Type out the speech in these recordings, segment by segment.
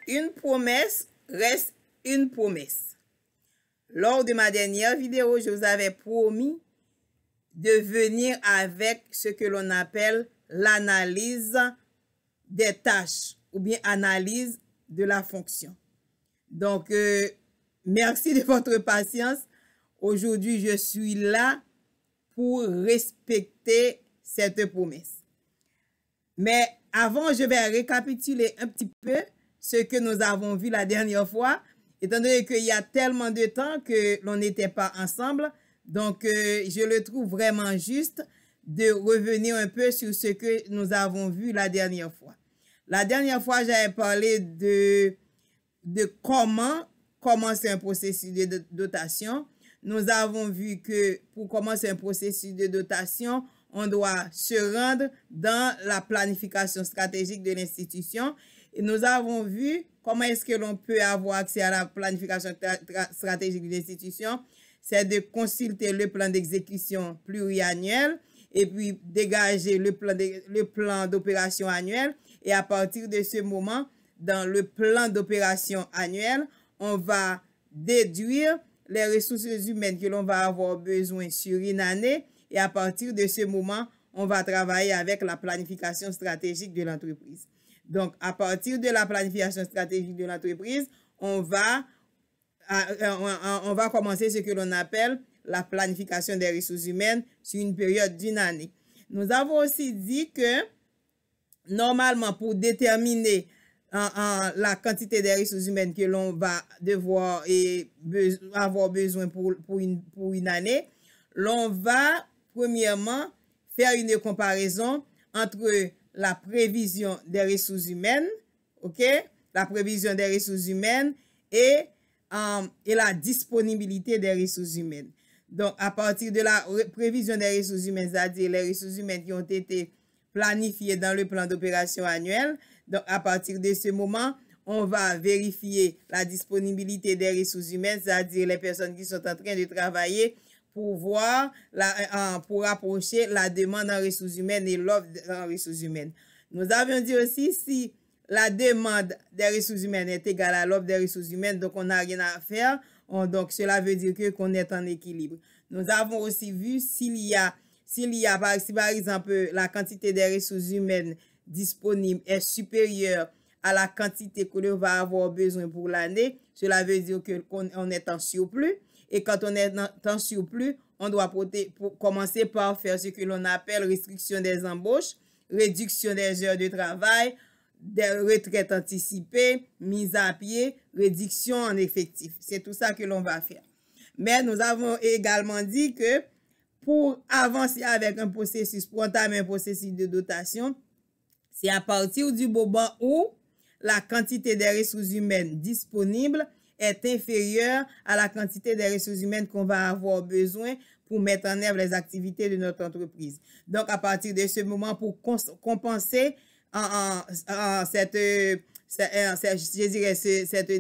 Une promesse reste une promesse. Lors de ma dernière vidéo, je vous avais promis de venir avec ce que l'on appelle l'analyse des tâches ou bien analyse de la fonction. Donc, merci de votre patience. Aujourd'hui, je suis là pour respecter cette promesse. Mais avant, je vais récapituler un petit peu ce que nous avons vu la dernière fois, étant donné qu'il y a tellement de temps que l'on n'était pas ensemble. Donc, je le trouve vraiment juste de revenir un peu sur ce que nous avons vu la dernière fois. La dernière fois, j'avais parlé de comment commencer un processus de dotation. Nous avons vu que pour commencer un processus de dotation, on doit se rendre dans la planification stratégique de l'institution. Et nous avons vu comment est-ce que l'on peut avoir accès à la planification stratégique de l'institution. C'est de consulter le plan d'exécution pluriannuel et puis dégager le plan d'opération annuel. Et à partir de ce moment, dans le plan d'opération annuel, on va déduire les ressources humaines que l'on va avoir besoin sur une année. Et à partir de ce moment, on va travailler avec la planification stratégique de l'entreprise. Donc, à partir de la planification stratégique de l'entreprise, on va commencer ce que l'on appelle la planification des ressources humaines sur une période d'une année. Nous avons aussi dit que, normalement, pour déterminer la quantité des ressources humaines que l'on va devoir avoir besoin pour une année, l'on va, premièrement, faire une comparaison entre la prévision des ressources humaines, ok? La prévision des ressources humaines et la disponibilité des ressources humaines. Donc, à partir de la prévision des ressources humaines, c'est-à-dire les ressources humaines qui ont été planifiées dans le plan d'opération annuel, donc à partir de ce moment, on va vérifier la disponibilité des ressources humaines, c'est-à-dire les personnes qui sont en train de travailler pour voir, pour rapprocher la demande en ressources humaines et l'offre en ressources humaines. Nous avions dit aussi si la demande des ressources humaines est égale à l'offre des ressources humaines, donc on n'a rien à faire. Donc cela veut dire qu'on est en équilibre. Nous avons aussi vu si par exemple la quantité des ressources humaines disponibles est supérieure à la quantité que l'on va avoir besoin pour l'année, cela veut dire qu'on est en surplus. Et quand on est en surplus, on doit commencer par faire ce que l'on appelle restriction des embauches, réduction des heures de travail, des retraites anticipées, mise à pied, réduction en effectif. C'est tout ça que l'on va faire. Mais nous avons également dit que pour avancer avec un processus, pour entamer un processus de dotation, c'est à partir du moment où la quantité des ressources humaines disponibles est inférieure à la quantité des ressources humaines qu'on va avoir besoin pour mettre en œuvre les activités de notre entreprise. Donc, à partir de ce moment, pour compenser cette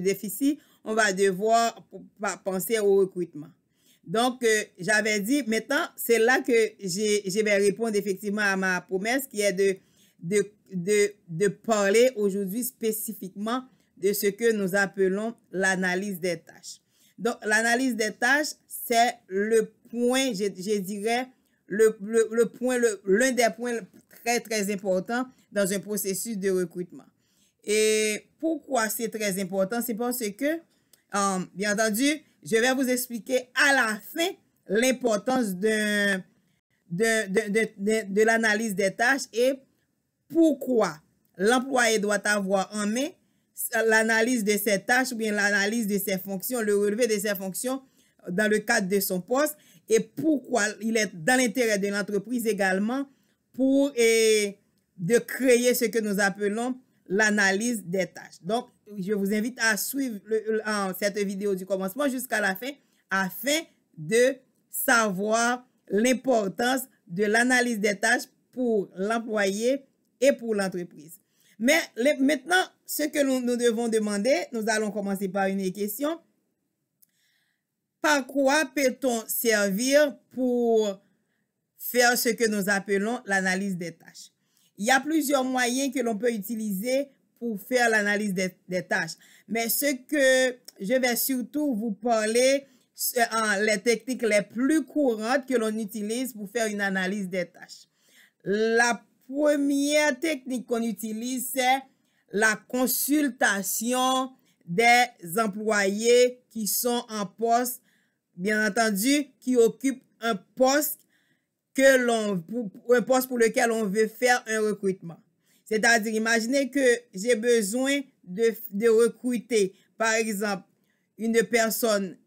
déficit, on va devoir penser au recrutement. Donc, j'avais dit, maintenant, c'est là que je vais répondre effectivement à ma promesse qui est de parler aujourd'hui spécifiquement de ce que nous appelons l'analyse des tâches. Donc, l'analyse des tâches, c'est le point, je dirais, l'un des points très, très importants dans un processus de recrutement. Et pourquoi c'est très important? C'est parce que, bien entendu, je vais vous expliquer à la fin l'importance de l'analyse des tâches et pourquoi l'employé doit avoir en main l'analyse de ses tâches ou bien l'analyse de ses fonctions, le relevé de ses fonctions dans le cadre de son poste et pourquoi il est dans l'intérêt de l'entreprise également pour de créer ce que nous appelons l'analyse des tâches. Donc, je vous invite à suivre cette vidéo du commencement jusqu'à la fin afin de savoir l'importance de l'analyse des tâches pour l'employé et pour l'entreprise. Mais maintenant, ce que nous devons demander, nous allons commencer par une question. Par quoi peut-on servir pour faire ce que nous appelons l'analyse des tâches? Il y a plusieurs moyens que l'on peut utiliser pour faire l'analyse des tâches. Mais ce que je vais surtout vous parler, les techniques les plus courantes que l'on utilise pour faire une analyse des tâches. La première technique qu'on utilise, c'est la consultation des employés qui sont en poste, bien entendu, qui occupent un poste pour lequel on veut faire un recrutement. C'est-à-dire, imaginez que j'ai besoin de recruter, par exemple, une personne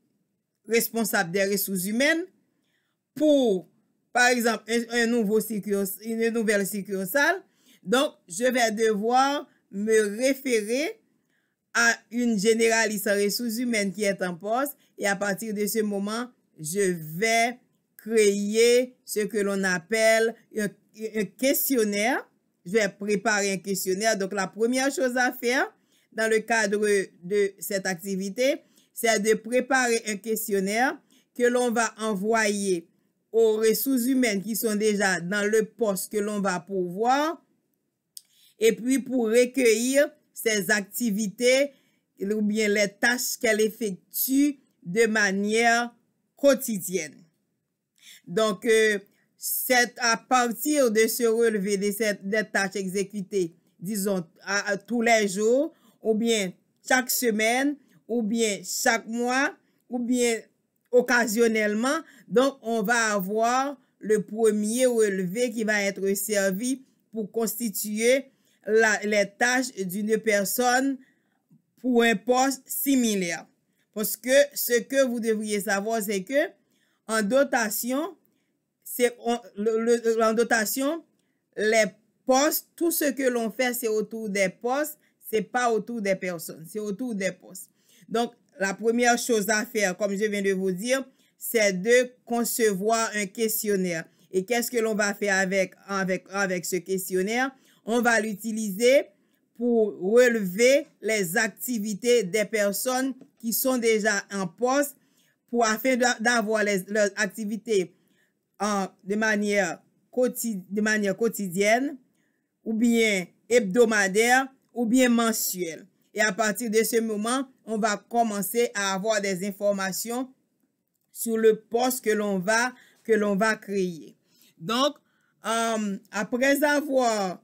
responsable des ressources humaines pour, par exemple, une nouvelle succursale. Donc, je vais devoir me référer à une généraliste en ressources humaines qui est en poste et à partir de ce moment, je vais créer ce que l'on appelle un questionnaire. Je vais préparer un questionnaire. Donc, la première chose à faire dans le cadre de cette activité, c'est de préparer un questionnaire que l'on va envoyer aux ressources humaines qui sont déjà dans le poste que l'on va pourvoir. Et puis, pour recueillir ces activités ou bien les tâches qu'elle effectue de manière quotidienne. Donc, c'est à partir de ce relevé des tâches exécutées, disons, à tous les jours, ou bien chaque semaine, ou bien chaque mois, ou bien occasionnellement. Donc, on va avoir le premier relevé qui va être servi pour constituer les tâches d'une personne pour un poste similaire. Parce que ce que vous devriez savoir, c'est que en dotation, en dotation, les postes, tout ce que l'on fait, c'est autour des postes, c'est pas autour des personnes, c'est autour des postes. Donc, la première chose à faire, comme je viens de vous dire, c'est de concevoir un questionnaire. Et qu'est-ce que l'on va faire avec ce questionnaire? On va l'utiliser pour relever les activités des personnes qui sont déjà en poste afin d'avoir leurs activités de manière quotidienne ou bien hebdomadaire ou bien mensuelle. Et à partir de ce moment, on va commencer à avoir des informations sur le poste que l'on va créer. Donc, après avoir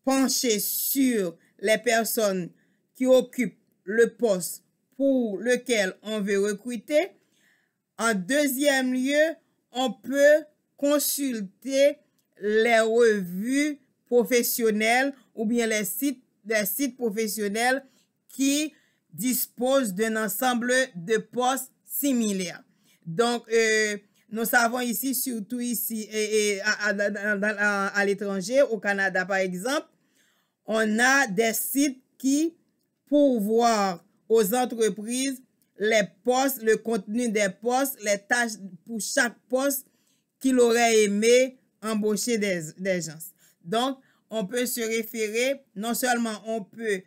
penché sur les personnes qui occupent le poste pour lequel on veut recruter, en deuxième lieu, on peut consulter les revues professionnelles ou bien les sites professionnels qui disposent d'un ensemble de postes similaires. Donc, nous savons ici, surtout ici à l'étranger, au Canada par exemple, on a des sites qui pourvoient aux entreprises les postes, le contenu des postes, les tâches pour chaque poste qu'il aurait aimé embaucher des gens. Donc, on peut se référer, non seulement on peut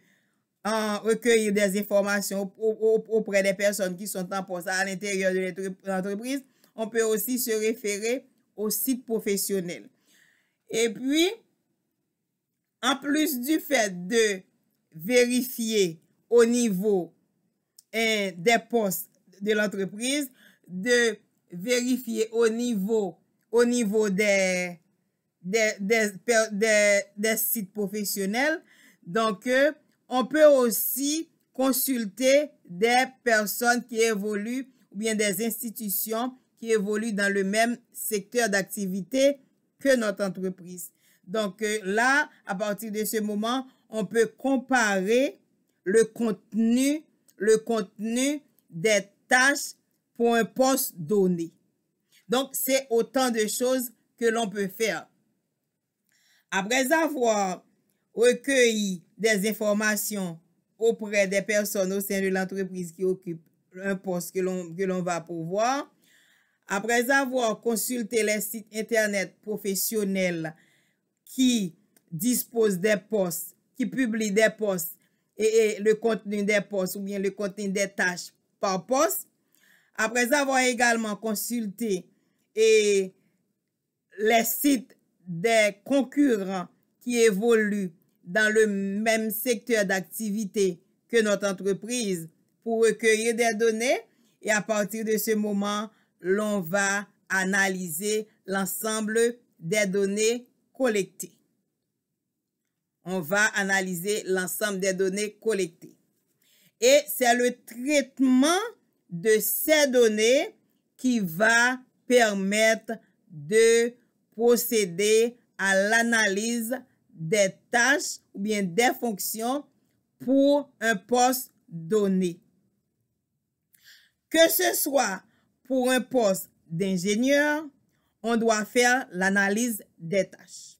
recueillir des informations auprès des personnes qui sont en poste à l'intérieur de l'entreprise, on peut aussi se référer au site professionnel. Et puis, en plus du fait de vérifier au niveau des postes de l'entreprise, de vérifier au niveau des sites professionnels. Donc, on peut aussi consulter des personnes qui évoluent ou bien des institutions qui évoluent dans le même secteur d'activité que notre entreprise. Donc là, à partir de ce moment, on peut comparer le contenu des tâches pour un poste donné. Donc, c'est autant de choses que l'on peut faire. Après avoir recueilli des informations auprès des personnes au sein de l'entreprise qui occupent un poste que l'on va pourvoir, après avoir consulté les sites internet professionnels qui disposent des postes, qui publient des postes et le contenu des postes ou bien le contenu des tâches par poste, après avoir également consulté les sites des concurrents qui évoluent dans le même secteur d'activité que notre entreprise pour recueillir des données et à partir de ce moment, l'on va analyser l'ensemble des données collectées. On va analyser l'ensemble des données collectées. Et c'est le traitement de ces données qui va permettre de procéder à l'analyse des tâches ou bien des fonctions pour un poste donné. Que ce soit pour un poste d'ingénieur, on doit faire l'analyse des tâches.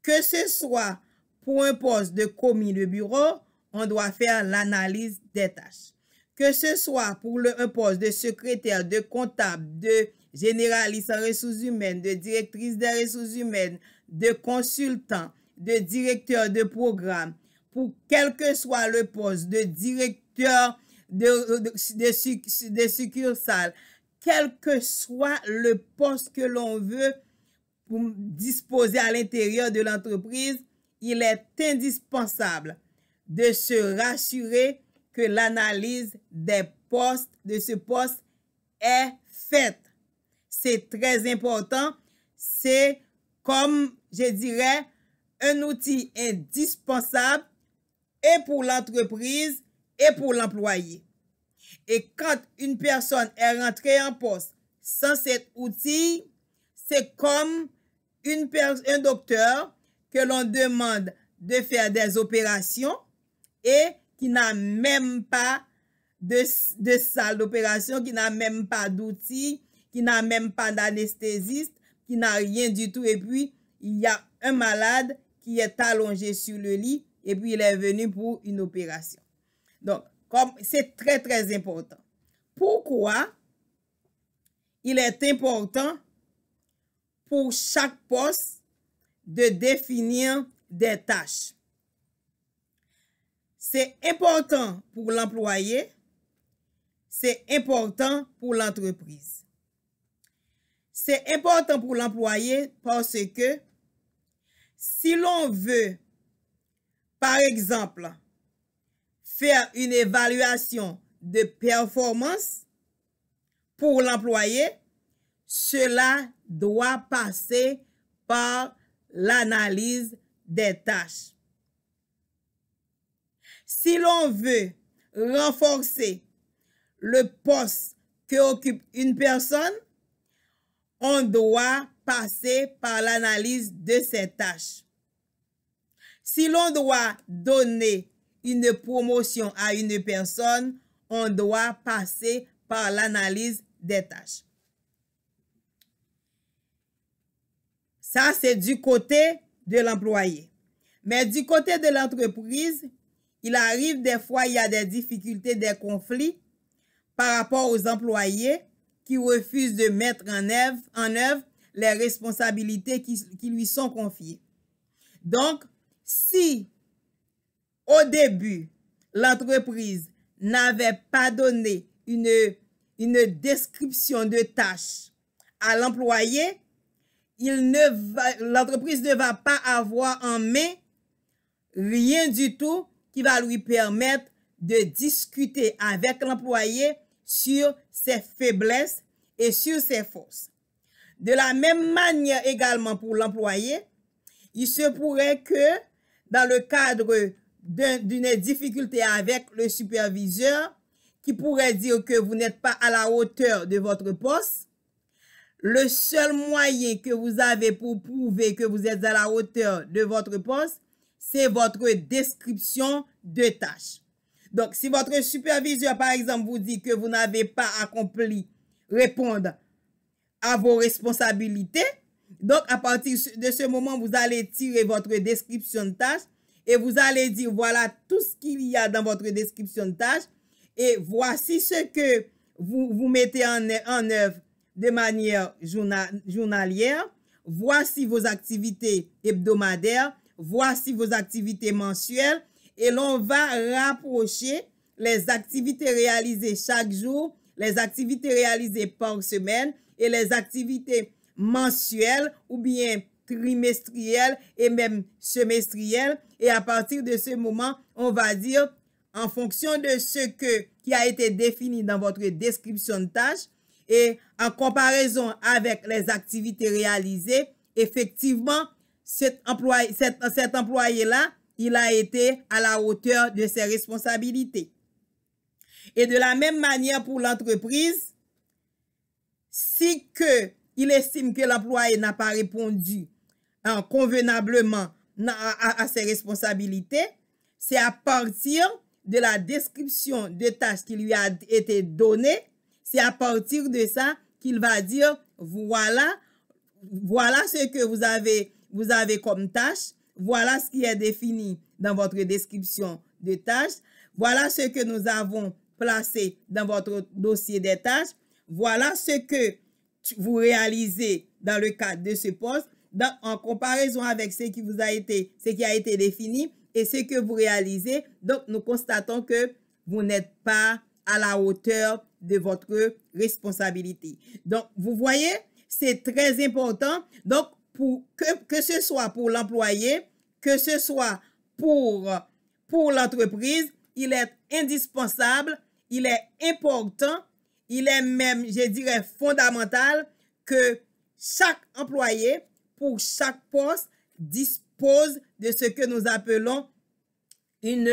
Que ce soit pour un poste de commis de bureau, on doit faire l'analyse des tâches. Que ce soit pour un poste de secrétaire, de comptable, de généraliste en ressources humaines, de directrice des ressources humaines, de consultant, de directeur de programme, pour quel que soit le poste de directeur de succursale, quel que soit le poste que l'on veut pour disposer à l'intérieur de l'entreprise, il est indispensable de se rassurer que l'analyse des postes, de ce poste est faite. C'est très important. C'est, comme je dirais, un outil indispensable et pour l'entreprise et pour l'employé. Et quand une personne est rentrée en poste sans cet outil, c'est comme un docteur que l'on demande de faire des opérations et qui n'a même pas de salle d'opération, qui n'a même pas d'outils, qui n'a même pas d'anesthésiste, qui n'a rien du tout. Et puis, il y a un malade qui est allongé sur le lit et puis il est venu pour une opération. Donc, comme c'est très, très important. Pourquoi il est important pour chaque poste de définir des tâches? C'est important pour l'employé, c'est important pour l'entreprise. C'est important pour l'employé parce que si l'on veut, par exemple, faire une évaluation de performance pour l'employé, cela doit passer par l'analyse des tâches. Si l'on veut renforcer le poste qu'occupe une personne, on doit passer par l'analyse de ses tâches. Si l'on doit donner une promotion à une personne, on doit passer par l'analyse des tâches. Ça, c'est du côté de l'employé. Mais du côté de l'entreprise, il arrive des fois, il y a des difficultés, des conflits par rapport aux employés qui refusent de mettre en œuvre les responsabilités qui lui sont confiées. Donc, si au début, l'entreprise n'avait pas donné une description de tâches à l'employé, l'entreprise ne va pas avoir en main rien du tout qui va lui permettre de discuter avec l'employé sur ses faiblesses et sur ses forces. De la même manière également pour l'employé, il se pourrait que dans le cadre d'une difficulté avec le superviseur qui pourrait dire que vous n'êtes pas à la hauteur de votre poste, le seul moyen que vous avez pour prouver que vous êtes à la hauteur de votre poste, c'est votre description de tâches. Donc, si votre superviseur, par exemple, vous dit que vous n'avez pas accompli, répondre à vos responsabilités, donc à partir de ce moment, vous allez tirer votre description de tâches et vous allez dire, voilà tout ce qu'il y a dans votre description de tâches et voici ce que vous mettez en œuvre de manière journalière, voici vos activités hebdomadaires, voici vos activités mensuelles et l'on va rapprocher les activités réalisées chaque jour, les activités réalisées par semaine et les activités mensuelles ou bien trimestriel et même semestriel. Et à partir de ce moment, on va dire, en fonction de ce qui a été défini dans votre description de tâche et en comparaison avec les activités réalisées, effectivement, cet employé-là, il a été à la hauteur de ses responsabilités. Et de la même manière pour l'entreprise, si il estime que l'employé n'a pas répondu convenablement à ses responsabilités, c'est à partir de la description de tâches qui lui a été donnée, c'est à partir de ça qu'il va dire, voilà ce que vous avez comme tâche, voilà ce qui est défini dans votre description de tâches, voilà ce que nous avons placé dans votre dossier des tâches, voilà ce que vous réalisez dans le cadre de ce poste, en comparaison avec ce qui a été défini et ce que vous réalisez. Donc, nous constatons que vous n'êtes pas à la hauteur de votre responsabilité. Donc, vous voyez, c'est très important. Donc, que ce soit pour l'employé, que ce soit pour l'entreprise, il est indispensable, il est important, il est même, je dirais, fondamental que chaque employé, pour chaque poste, dispose de ce que nous appelons une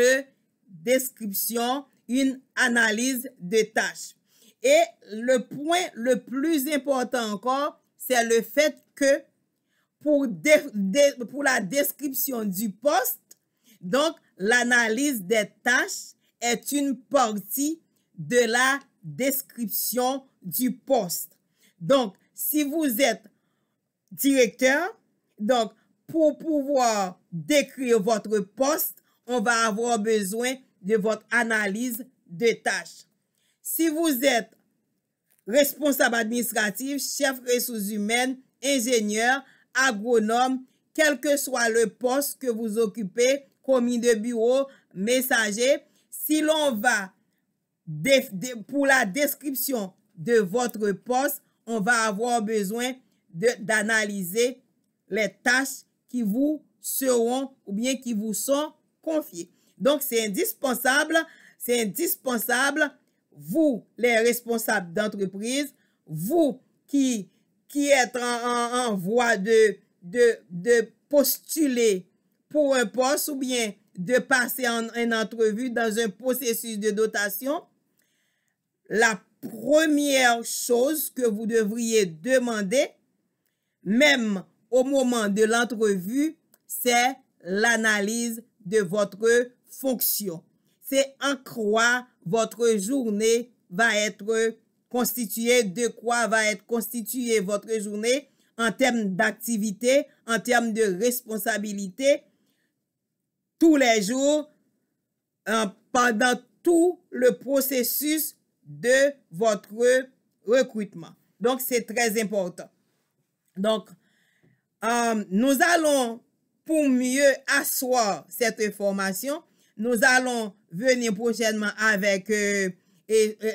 description, une analyse de tâches. Et le point le plus important encore, c'est le fait que pour la description du poste, donc l'analyse des tâches est une partie de la description du poste. Donc, si vous êtes directeur, donc pour pouvoir décrire votre poste, on va avoir besoin de votre analyse de tâches. Si vous êtes responsable administratif, chef ressources humaines, ingénieur, agronome, quel que soit le poste que vous occupez, commis de bureau, messager, si l'on va pour la description de votre poste, on va avoir besoin d'analyser les tâches qui vous seront ou bien qui vous sont confiées. Donc, c'est indispensable, vous, les responsables d'entreprise, vous qui êtes en voie de postuler pour un poste ou bien de passer en entrevue dans un processus de dotation, la première chose que vous devriez demander, même au moment de l'entrevue, c'est l'analyse de votre fonction. C'est en quoi votre journée va être constituée, de quoi va être constituée votre journée en termes d'activité, en termes de responsabilité, tous les jours, pendant tout le processus de votre recrutement. Donc, c'est très important. Donc, nous allons, pour mieux asseoir cette information, nous allons venir prochainement avec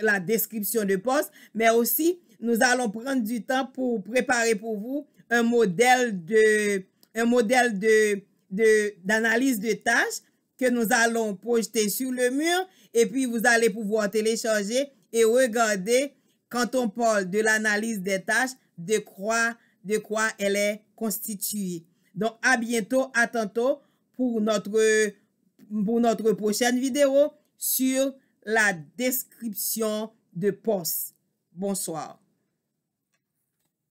la description de poste, mais aussi, nous allons prendre du temps pour préparer pour vous un modèle d'analyse de tâches que nous allons projeter sur le mur et puis vous allez pouvoir télécharger et regarder quand on parle de l'analyse des tâches, de quoi elle est constituée. Donc, à bientôt, à tantôt pour notre prochaine vidéo sur la description de poste. Bonsoir.